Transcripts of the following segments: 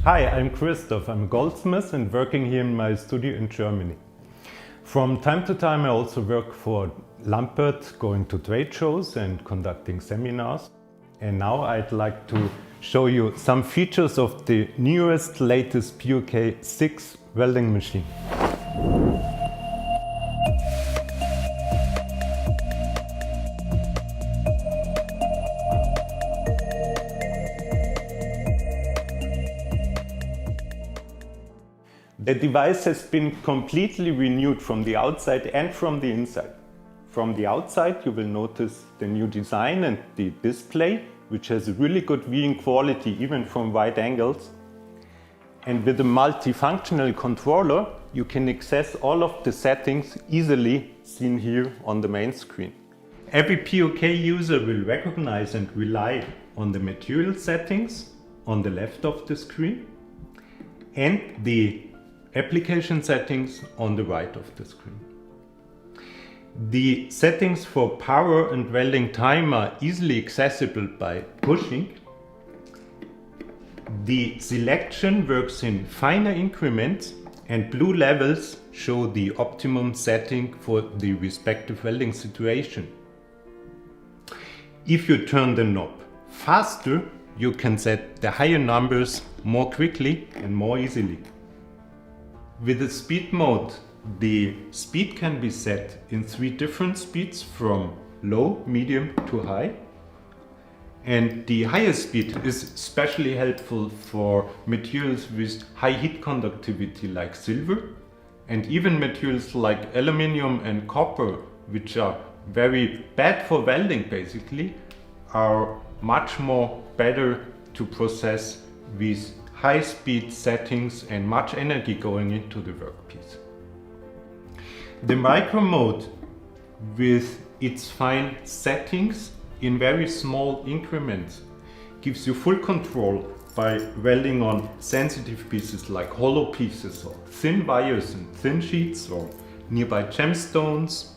Hi, I'm Christoph. I'm a goldsmith and working here in my studio in Germany. From time to time I also work for Lampert, going to trade shows and conducting seminars. And now I'd like to show you some features of the newest, latest PUK 6 welding machine. The device has been completely renewed from the outside and from the inside. From the outside you will notice the new design and the display, which has a really good viewing quality even from wide angles. And with a multifunctional controller you can access all of the settings easily seen here on the main screen. Every PUK user will recognize and rely on the material settings on the left of the screen and the application settings on the right of the screen. The settings for power and welding time are easily accessible by pushing. The selection works in finer increments and blue levels show the optimum setting for the respective welding situation. If you turn the knob faster, you can set the higher numbers more quickly and more easily. With the speed mode, the speed can be set in 3 different speeds from low, medium to high. And the highest speed is especially helpful for materials with high heat conductivity like silver, and even materials like aluminium and copper, which are very bad for welding basically, are much more better to process with high speed settings and much energy going into the workpiece. The micro mode, with its fine settings in very small increments, gives you full control by welding on sensitive pieces like hollow pieces or thin wires and thin sheets or nearby gemstones.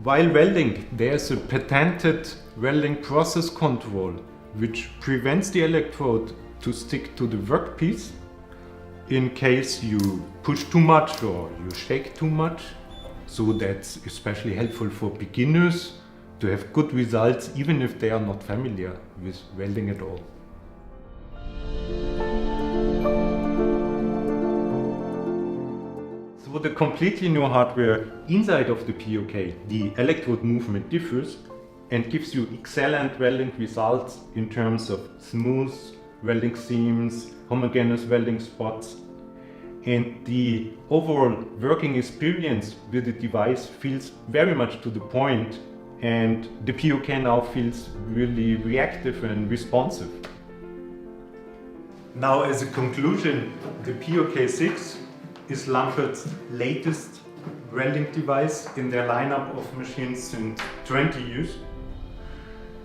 While welding, there's a patented welding process control which prevents the electrode to stick to the workpiece in case you push too much or you shake too much. So that's especially helpful for beginners to have good results even if they are not familiar with welding at all. So with the completely new hardware inside of the PUK, the electrode movement differs and gives you excellent welding results in terms of smooth welding seams, homogeneous welding spots, and the overall working experience with the device feels very much to the point, and the PUK now feels really reactive and responsive. Now, as a conclusion, the PUK 6 is Lampert's latest welding device in their lineup of machines since 20 years.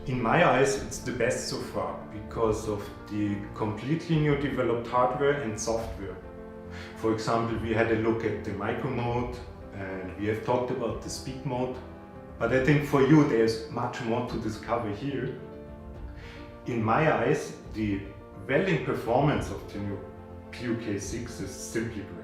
In my eyes, it's the best so far because of the completely new developed hardware and software. For example, we had a look at the micro mode and we have talked about the speed mode. But I think for you there's much more to discover here. In my eyes, the welding performance of the new PUK 6 is simply great.